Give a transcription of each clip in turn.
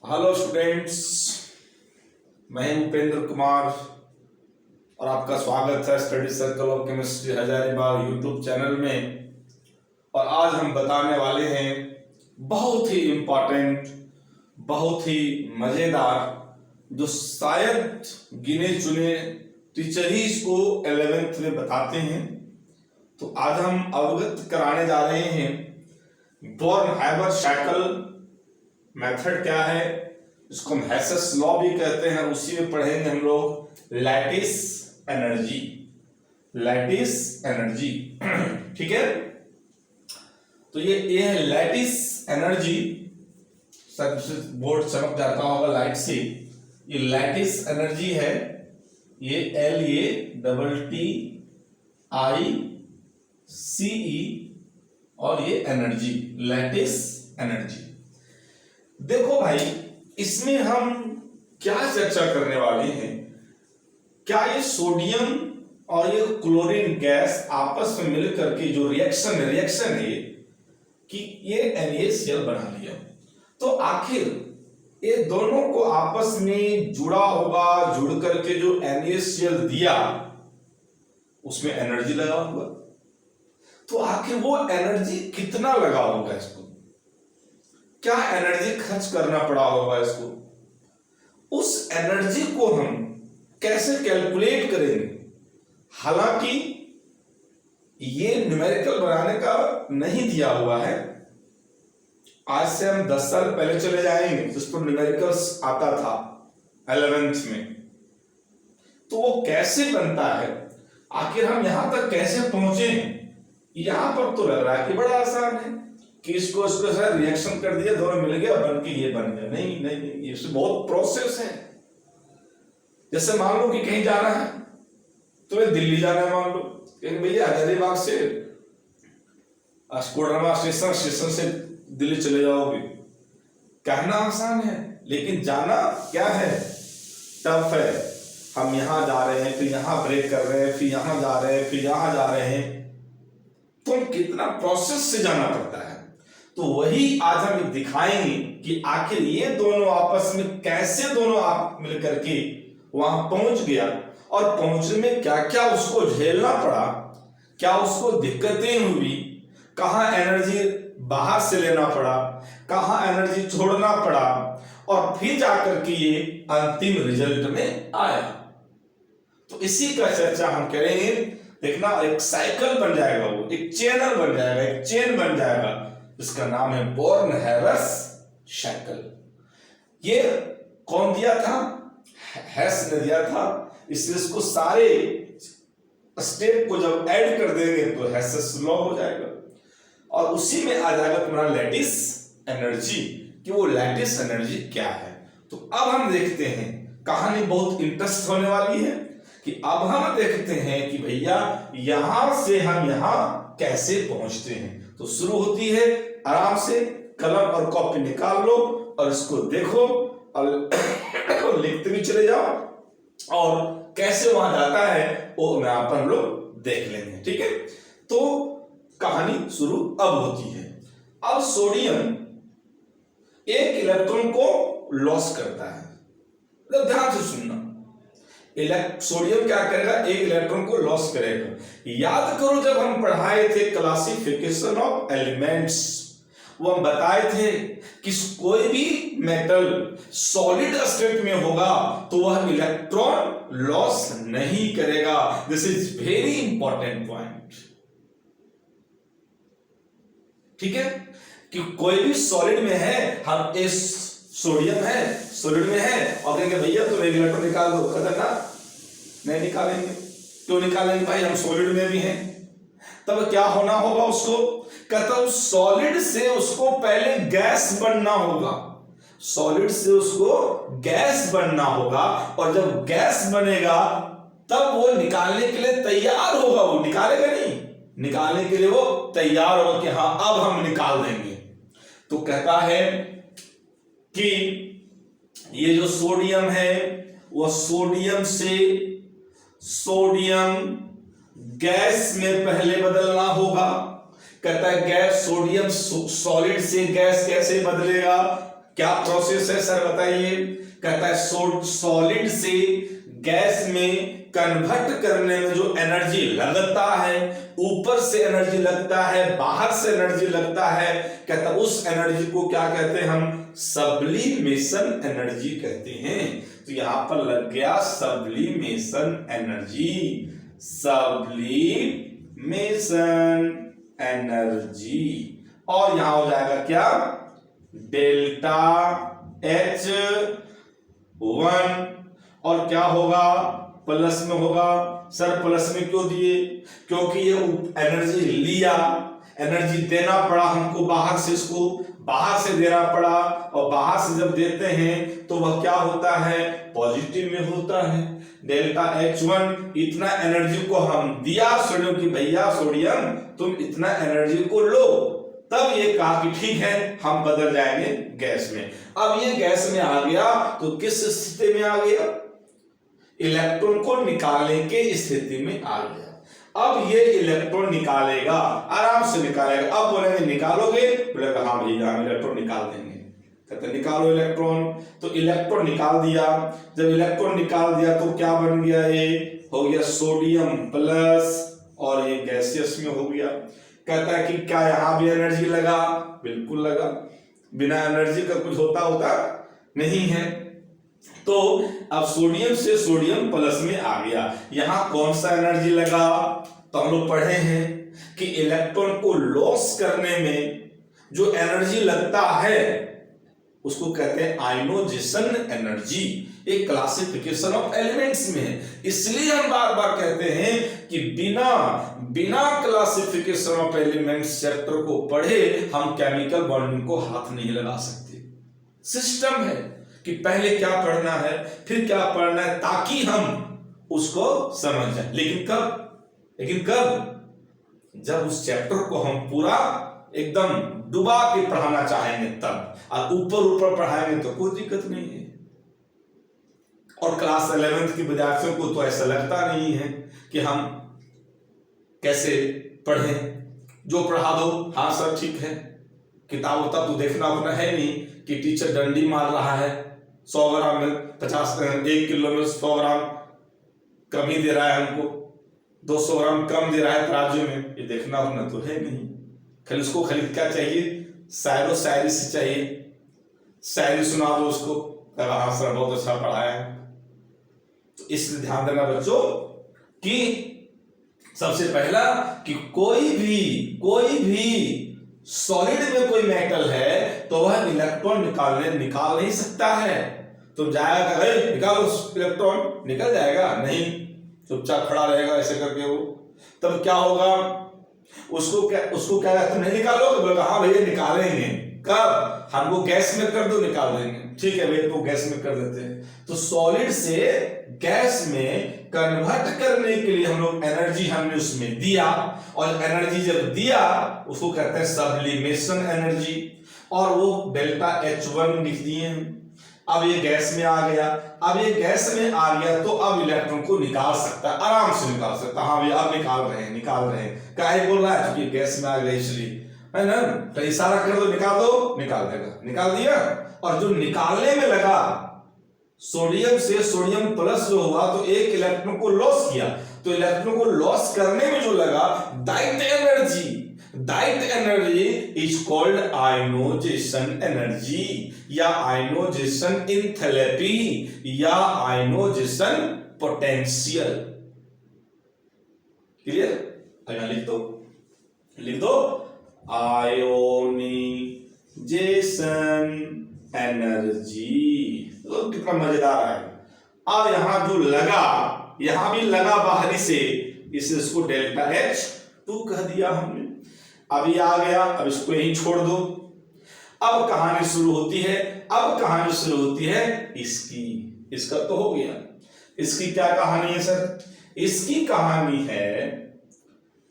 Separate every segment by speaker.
Speaker 1: Hello students, मैं उपेंद्र कुमार और आपका स्वागत है study circle of chemistry Hazaribagh YouTube channel में। और आज हम बताने वाले हैं बहुत ही इम्पोर्टेंट, बहुत ही मज़ेदार, जो शायद गिने चुने टीचर ही इसको 11th में बताते हैं। तो आज हम अवगत कराने जा रहे हैं बॉर्न-हाइबर-शैकल मेथड क्या है, इसको हम हेसेस लॉ भी कहते हैं। उसी में पढ़ेंगे हम लोग लैटिस एनर्जी, लैटिस एनर्जी। ठीक है, तो ये है लैटिस एनर्जी। सब बोर्ड चमक जाता होगा लाइट से। ये लैटिस एनर्जी है, ये LATTICE और ये एनर्जी, लैटिस एनर्जी। देखो भाई, इसमें हम क्या चर्चा करने वाले हैं, क्या ये सोडियम और ये क्लोरीन गैस आपस में मिलकर के जो रिएक्शन है कि ये NaCl बना लिया, तो आखिर ये दोनों को आपस में जुड़ा होगा, जुड़ करके जो NaCl दिया उसमें एनर्जी लगा होगा। तो आखिर वो एनर्जी कितना लगा होगा, इसको क्या एनर्जी खर्च करना पड़ा होगा इसको, उस एनर्जी को हम कैसे कैलकुलेट करेंगे। हालांकि ये न्यूमेरिकल बनाने का नहीं दिया हुआ है। आज से हम 10 साल पहले चले जाएंगे जिस पर न्यूमेरिकल्स आता था 11th में, तो वो कैसे बनता है, आखिर हम यहां तक कैसे पहुंचे। यहां पर तो लग रहा है कि बड़ा आसान है कि इसको सर रिएक्शन कर दिया, दोनों मिल गया, बन के ये बन गया। नहीं नहीं नहीं, ये बहुत प्रोसेस है। जैसे मान लो कि कहीं जाना है, तुम्हें दिल्ली जाना है, मान लो कि भैया हजारीबाग से कोडरमा स्टेशन से दिल्ली चले जाओगे। कहना आसान है, लेकिन जाना क्या है, टफ है। हम यहां जा रहे हैं, फिर यहां ब्रेक कर रहे हैं, फिर यहां जा रहे हैं, फिर यहां जा रहे हैं, तो कितना प्रोसेस से जाना पड़ता है। तो वही आज हम दिखाएंगे कि आखिर ये दोनों आपस में कैसे दोनों आप मिलकर के वहां पहुंच गया, और पहुंचने में क्या क्या उसको झेलना पड़ा, क्या उसको दिक्कतें हुई, कहां एनर्जी बाहर से लेना पड़ा, कहां एनर्जी छोड़ना पड़ा, और फिर जाकर के ये अंतिम रिजल्ट में आया। तो इसी का चर्चा हम करेंगे। देखना, एक साइकिल बन जाएगा, वो एक चैनल बन जाएगा, एक चेन बन जाएगा, इसका नाम है बॉर्न-हाइबर-शैकल। ये कौन दिया था, हेस ने दिया था। इसलिए इसको सारे स्टेप को जब ऐड कर देंगे तो हेसेस लॉ हो जाएगा, और उसी में आ जाएगा तुम्हारा लैटिस एनर्जी, कि वो लैटिस एनर्जी क्या है। तो अब हम देखते हैं, कहानी बहुत इंटरेस्ट होने वाली है कि अब हम देखते हैं कि भैया यहां से हम यहां कैसे पहुंचते हैं। तो शुरू होती है, आराम से कलम और कॉपी निकाल लो और इसको देखो और लिखते भी चले जाओ, और कैसे वहां जाता है वो मैं अपन लोग देख लेंगे। ठीक है, तो कहानी शुरू अब होती है। अब सोडियम एक इलेक्ट्रॉन को लॉस करता है, तो ध्यान से सुनना। सोडियम क्या करेगा, एक इलेक्ट्रॉन को लॉस करेगा। याद करो, जब हम पढ़ाए थे क्लासिफिकेशन ऑफ एलिमेंट्स, वो हम बताए थे कि कोई भी मेटल सॉलिड स्टेट में होगा तो वह इलेक्ट्रॉन लॉस नहीं करेगा। This is very important point. ठीक है, कि कोई भी सॉलिड में है, हम इस सोडियम है, सॉलिड में है, और कहेंगे भैया तुम एक इलेक्ट्रॉन निकाल दो, कहते ना नहीं निकालेंगे। क्यों निकालेंगे भाई, हम सॉलिड में भी हैं। तब क्या होना होगा उसको, कहता हूं सॉलिड से उसको पहले गैस बनना होगा, सॉलिड से उसको गैस बनना होगा, और जब गैस बनेगा तब वो निकालने के लिए तैयार होगा। वो निकालेगा नहीं, निकालने के लिए वो तैयार होगा कि हाँ अब हम निकाल देंगे। तो कहता है कि ये जो सोडियम है वो सोडियम से सोडियम गैस में पहले बदलना होगा। कहता है गैस, सोडियम सॉलिड से गैस कैसे बदलेगा, क्या प्रोसेस है सर बताइए? कहता है सॉलिड से गैस में कन्वर्ट करने में जो एनर्जी लगता है, ऊपर से एनर्जी लगता है, बाहर से एनर्जी लगता है, कहता है उस एनर्जी को क्या कहते हैं हम? सब्लिमेशन एनर्जी कहते हैं। तो यहां पर लग गया सब्लिमेशन एनर्जी, सब्लिमेशन एनर्जी। और यहां हो जाएगा क्या? Delta H1। और क्या होगा? प्लस में होगा। सर प्लस में क्यों दिए? क्योंकि ये एनर्जी लिया, एनर्जी देना पड़ा हमको बाहर से, इसको बाहर से देना पड़ा, और बाहर से जब देते हैं तो वह क्या होता है? पॉजिटिव में होता है। डेल्टा H1 इतना एनर्जी को हम दिया सोडियम की, भैया सोडियम तुम इतना एनर्जी को लो, तब ये कहा कि ठीक है हम बदल जाएंगे गैस में। अब ये गैस में आ गया तो किस स्थिति में आ गया? इलेक्ट्रॉन को निकालने के स्थिति में आ गया। अब ये इलेक्ट्रॉन निकालेगा, आराम से निकालेगा। अब बोलेंगे निकालोगे? बोलेगा हाँ भैया हम इलेक्ट्रॉन निकाल देंगे। कहते निकालो इलेक्ट्रॉन। तो इलेक्ट्रॉन निकाल दिया। जब इलेक्ट्रॉन निकाल दिया तो क्या बन गया? ये हो गया सोडियम प्लस, और ये गैसियस में हो गया। कहता है कि क्या यहां भी एनर्जी लगा? बिल्कुल लगा, बिना एनर्जी का कुछ होता नहीं है। तो अब सोडियम से सोडियम प्लस में आ गया। यहां कौन सा एनर्जी लगा? तो हम लोग पढ़े हैं कि इलेक्ट्रॉन को लॉस करने में जो एनर्जी लगता है उसको कहते हैं आयनोजेशन एनर्जी। एक क्लासिफिकेशन ऑफ एलिमेंट्स में है। इसलिए हम बार बार कहते हैं कि बिना क्लासिफिकेशन ऑफ एलिमेंट्स चैप्टर को पढ़े हम केमिकल बॉन्डिंग को हाथ नहीं लगा सकते। सिस्टम है कि पहले क्या पढ़ना है फिर क्या पढ़ना है, ताकि हम उसको समझ जाए। लेकिन कब? जब उस चैप्टर को हम पूरा एकदम डुबा के पढ़ाना चाहेंगे तब। और ऊपर पढ़ाएंगे तो कोई दिक्कत नहीं है। और क्लास 11th के विद्यार्थियों को तो ऐसा लगता नहीं है कि हम कैसे पढ़ें, जो पढ़ा दो हाँ सर ठीक है। किताब उताब तो देखना होना है नहीं कि टीचर डंडी मार रहा है 100 ग्राम में 1 किलो में 100 ग्राम कम ही दे रहा है हमको, 200 ग्राम कम दे रहा है तराजू में, ये देखना होना तो है नहीं। खाली उसको खाली क्या चाहिए? शायरी से चाहिए, शायरी सुना दो उसको, हाँ सर बहुत अच्छा पढ़ाया है। तो इसलिए ध्यान देना बच्चों कि सबसे पहला कि कोई भी सॉलिड में कोई मेटल है तो वह इलेक्ट्रॉन निकाल नहीं सकता है। तो जाएगा निकालो इलेक्ट्रॉन, निकल जाएगा नहीं, चुपचाप खड़ा रहेगा ऐसे करके वो। तब क्या होगा? उसको क्या तुम नहीं निकालोगे? बोलेगा हाँ भैया निकालेंगे। कब? हमको गैस में कर दो, निकाल देंगे। ठीक है भैया तो गैस में कर देते हैं। तो सॉलिड से गैस में कन्वर्ट करने के लिए हम लोग एनर्जी हमने उसमें दिया, और एनर्जी जब दिया उसको कहते हैं सब्लिमेशन एनर्जी, और वो डेल्टा H1 लिख दिए। अब ये गैस में आ गया। अब ये गैस में आ गया तो अब इलेक्ट्रॉन को निकाल सकता है, आराम से निकाल सकता है। हाँ भैया अब निकाल रहे हैं। काहे बोल रहा है? क्योंकि गैस में आ गया इसलिए, है ना। तो इशारा कर दो, निकाल देगा, निकाल दिया। और जो निकालने में लगा सोडियम से सोडियम प्लस जो हुआ तो एक इलेक्ट्रॉन को लॉस किया। तो इलेक्ट्रॉन को लॉस करने में जो लगा that energy is called ionisation energy, या आयनोजेशन एंथैल्पी, या आयनोजेशन पोटेंशियल। क्लियर? अगर लिख दो आयोनाइजेशन एनर्जी। तो कितना मजेदार है। अब यहां जो लगा, यहां भी लगा बाहरी से, इसको डेल्टा H2 कह दिया हमने। अब ये आ गया, अब इसको यहीं छोड़ दो। अब कहानी शुरू होती है इसका तो हो गया। इसकी क्या कहानी है सर? इसकी कहानी है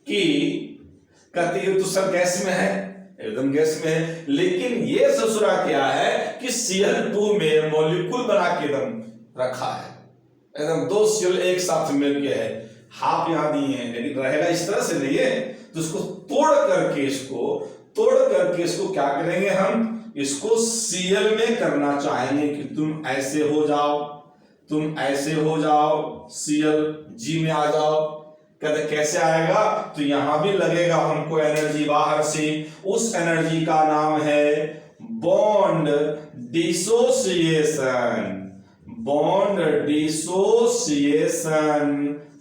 Speaker 1: कि कहती है तो सर गैस में है, एकदम गैस में है, लेकिन ये ससुरा क्या है कि Cl2 में मॉलिक्यूल बना के एकदम रखा है, एकदम 2 Cl एक साथ मिल के है। हाफ यहां दिए हैं लेकिन रहेगा इस तरह से नहीं है। तो इसको तोड़ करके इसको क्या करेंगे हम? इसको Cl में करना चाहेंगे कि तुम ऐसे हो जाओ, तुम ऐसे हो जाओ, Cl G में आ जाओ। कहते कैसे आएगा? तो यहां भी लगेगा हमको एनर्जी बाहर से, उस एनर्जी का नाम है bond dissociation, bond dissociation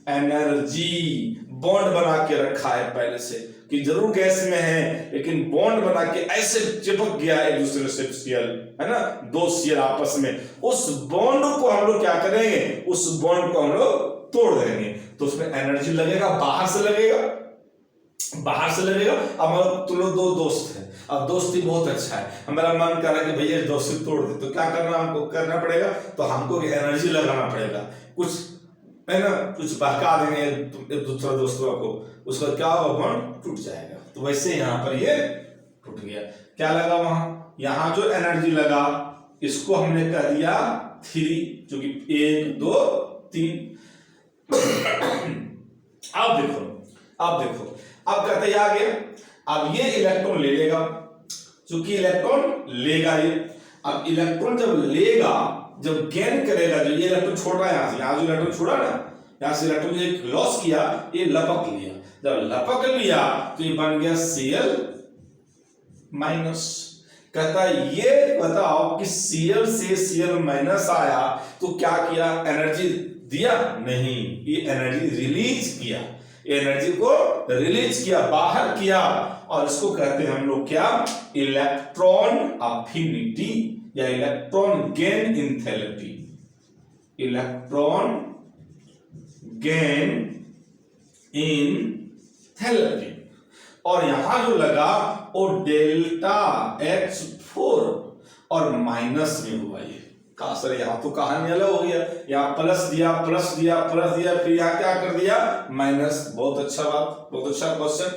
Speaker 1: energy. Bond बना के रखा है पहले से कि जरूर गैस में है, लेकिन बॉन्ड बना के ऐसे चिपक गया एक दूसरे से Cl, है ना, दो Cl आपस में। उस बॉन्ड को हम लोग क्या करेंगे? उस बॉन्ड को हम लोग तोड़ देंगे, तो उसमें एनर्जी लगेगा, बाहर से लगेगा, बाहर से लगेगा। अब तुम लोग दो दोस्त हैं, अब दोस्ती बहुत अच्छा है, हमारा मन कर रहा है कि भैया दोस्ती तोड़ दे, तो क्या करना हमको करना पड़ेगा? तो हमको एनर्जी लगाना पड़ेगा, कुछ है ना, कुछ बहका देंगे एक दूसरे दोस्तों को, उसका क्या होगा? बॉन्ड टूट जाएगा। तो वैसे यहाँ पर ये टूट गया। क्या लगा वहां? यहाँ जो एनर्जी लगा इसको हमने कह दिया 3, जो कि 1 2 3। अब देखो, अब देखो, अब कहते आ गया, अब ये इलेक्ट्रॉन ले लेगा, क्योंकि इलेक्ट्रॉन लेगा ये। अब इलेक्ट्रॉन जब लेगा, जब गेन करेगा, जो ये इलेक्ट्रॉन छोड़ रहा है यहां से, यहां जो इलेक्ट्रॉन छोड़ा ना, यहां से इलेक्ट्रॉन एक लॉस किया, ये लपक लिया। जब लपक लिया तो ये बन गया Cl माइनस। कहता ये बताओ कि Cl से Cl माइनस आया तो क्या किया? एनर्जी दिया? नहीं, ये एनर्जी रिलीज किया, एनर्जी को रिलीज किया, बाहर किया। और इसको कहते हैं हम लोग क्या? इलेक्ट्रॉन अफिनिटी या electron gain enthalpy, electron gain enthalpy. और यहां जो लगा वो डेल्टा H4 और माइनस में हुआ। ये कहा सर यहाँ तो कहानी अलग हो गया, यहाँ प्लस दिया, प्लस दिया, प्लस दिया, फिर यहाँ क्या कर दिया? माइनस। बहुत अच्छा बात, बहुत अच्छा क्वेश्चन।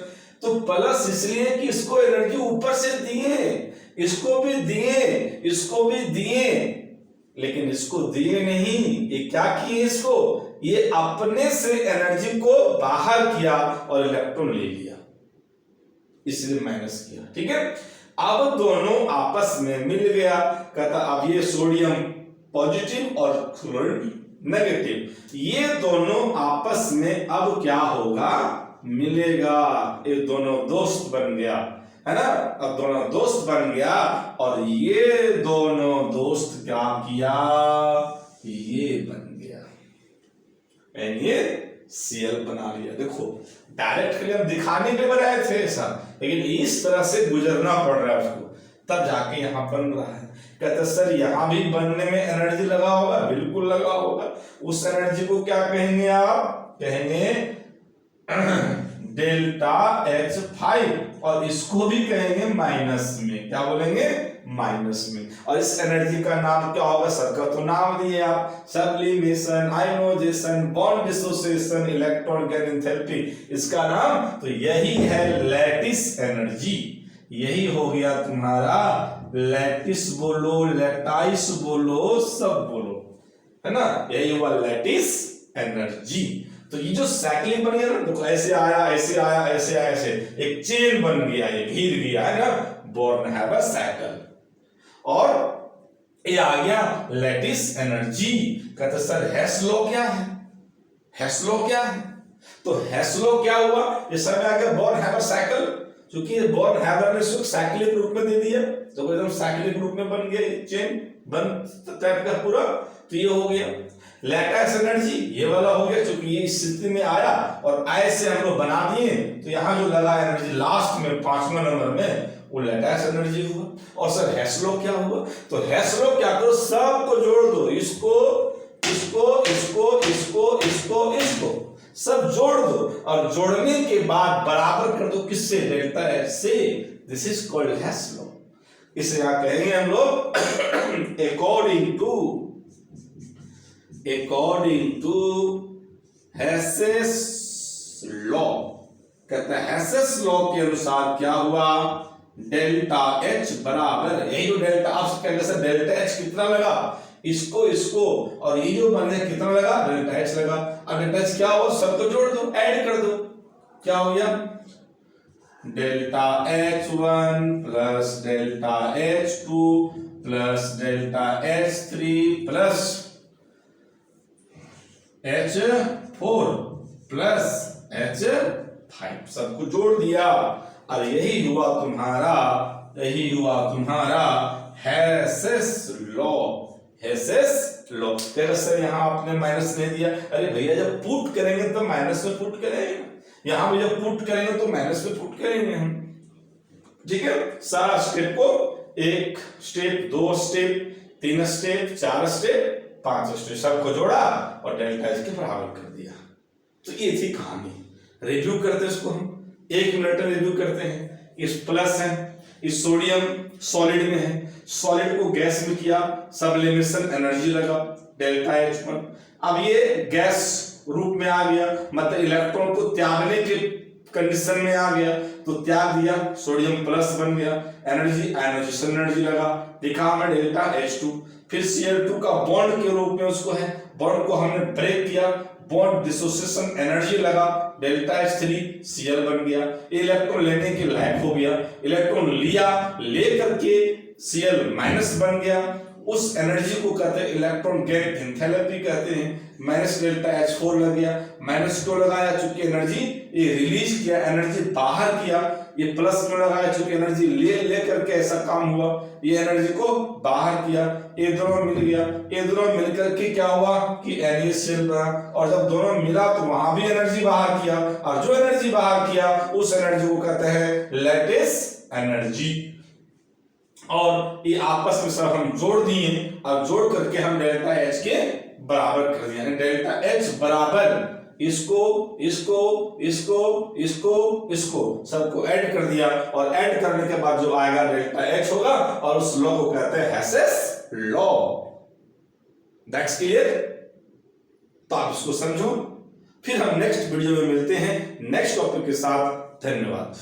Speaker 1: तो प्लस इसलिए कि इसको एनर्जी ऊपर से दिए, इसको भी दिए, इसको भी दिए, लेकिन इसको दिए नहीं। ये क्या किए? इसको ये अपने से एनर्जी को बाहर किया और इलेक्ट्रॉन ले लिया, इसलिए माइनस किया। ठीक है, अब दोनों आपस में मिल गया। कहता अब ये सोडियम पॉजिटिव और क्लोरीन नेगेटिव, ये दोनों आपस में अब क्या होगा? मिलेगा। ये दोनों दोस्त बन गया, है ना। अब दोनों दोस्त बन गया और ये दोनों दोस्त क्या किया? ये बन गया, ये Cl बना लिया। देखो डायरेक्टली हम दिखाने के बनाए थे ऐसा, लेकिन इस तरह से गुजरना पड़ रहा है उसको, तब जाके यहाँ बन रहा है। कहते सर यहाँ भी बनने में एनर्जी लगा होगा? बिल्कुल लगा होगा। उस एनर्जी को क्या कहेंगे आप? कहेंगे डेल्टा H5, और इसको भी कहेंगे माइनस में। क्या बोलेंगे? माइनस में। और इस एनर्जी का नाम क्या होगा? सर का तो नाम दिए आप, sublimation, ionisation, bond dissociation, electron gain enthalpy. इसका नाम तो यही है लैटिस एनर्जी। यही हो गया तुम्हारा लैटिस बोलो, लैटाइस बोलो, सब बोलो, है ना। यही हुआ लैटिस एनर्जी। तो ये जो साइक्लिंग बन गया ना, देखो ऐसे आया, ऐसे आया, ऐसे आया, ऐसे एक चेन बन गया, ये घिर गया, है ना, बोर्न हैव साइकिल। और ये आ गया लैटिस एनर्जी। कहते सर हेस लॉ क्या है? हेस लॉ क्या है? तो हेस लॉ क्या हुआ? ये सब आ गया बोर्न हैव साइकिल, क्योंकि बोर्न हैव ने इसको साइक्लिक रूप में दे दिया, तो एकदम साइक्लिक रूप में बन गया चेन, बन टाइप का पूरा। तो ये हो गया लैटिस एनर्जी, ये वाला हो गया, क्योंकि ये इस स्थिति में आया और ऐसे हम लोग बना दिए, तो यहाँ जो लगा एनर्जी लास्ट में 5वें नंबर में, वो लैटिस एनर्जी हुआ। और सर हेस लॉ क्या हुआ? तो हेस लॉ क्या करो? सबको जोड़ दो, इसको, इसको, इसको, इसको, इसको, इसको, सब जोड़ दो, और जोड़ने के बाद बराबर कर दो किससे? डेल्टा H से। This is called Hess law. इसे क्या कहेंगे हम लोग? According to Hess's law. कहते हैं हेसेस लॉ के अनुसार क्या हुआ? डेल्टा H बराबर, यही जो डेल्टा, आप कहेंगे सर डेल्टा H कितना लगा? इसको, इसको, और ये जो बन गया कितना लगा? डेल्टा H लगा। अब डेल्टा H क्या हो? सबको जोड़ दो, ऐड कर दो, क्या हो गया? Delta H1 plus delta H2 plus delta H3 plus H4 plus H5 सबको जोड़ दिया और यही हुआ तुम्हारा Hess's law. Hess's law sir यहाँ आपने माइनस नहीं दिया, अरे भैया जब पुट करेंगे तो माइनस में पुट करेंगे, यहाँ भी जब पुट करेंगे तो माइनस में पुट करेंगे हम। ठीक है, सारा स्टेप को 1 step 2 step 3 step 4 step 5 step सबको जोड़ा और डेल्टा एच के बराबर कर दिया। तो ये थी कहानी। रिव्यू करते हैं इसको हम 1 मिनट में रिव्यू करते हैं। इस प्लस है, इस सोडियम सॉलिड में है, सॉलिड को गैस में किया, सबलिमेशन एनर्जी लगा डेल्टा H1। अब ये गैस रूप में आ गया, मतलब इलेक्ट्रॉन को त्यागने के कंडीशन में आ गया, तो त्याग दिया, सोडियम प्लस बन गया, एनर्जी आयनाइजेशन एनर्जी लगा, दिखा हमें डेल्टा H2। फिर Cl2 का बॉन्ड के रूप में उसको है, बॉन्ड को हमने ब्रेक किया, बॉन्ड डिसोसिएशन एनर्जी लगा, डेल्टा H3 Cl बन गया, इलेक्ट्रॉन लेने के लायक हो गया, इलेक्ट्रॉन लिया, लेकर के Cl माइनस बन गया, उस एनर्जी को कहते हैं इलेक्ट्रॉन गेट एंथैल्पी कहते हैं। माइनस डेल्टा H4 लग गया, माइनस क्यों लगाया, चूंकि एनर्जी ये रिलीज किया, एनर्जी बाहर किया, ये प्लस में लगाया चूंकि एनर्जी ले करके ऐसा काम हुआ, ये एनर्जी को बाहर किया, ये दोनों मिल गया, ये दोनों मिलकर के क्या हुआ कि NaCl बना, और जब दोनों मिला तो वहां भी एनर्जी बाहर किया, और जो एनर्जी बाहर किया उस एनर्जी को कहते हैं लैटिस एनर्जी। और ये आपस में सब हम जोड़ दिए, अब जोड़ करके हम डेल्टा H के बराबर कर दिया, डेल्टा H बराबर इसको इसको इसको इसको इसको सबको ऐड कर दिया, और ऐड करने के बाद जो आएगा डेल्टा H होगा, और उस लॉ को कहते हैं हेसेस लॉ। That's clear. तो आप इसको समझो, फिर हम नेक्स्ट वीडियो में मिलते हैं नेक्स्ट टॉपिक के साथ। धन्यवाद।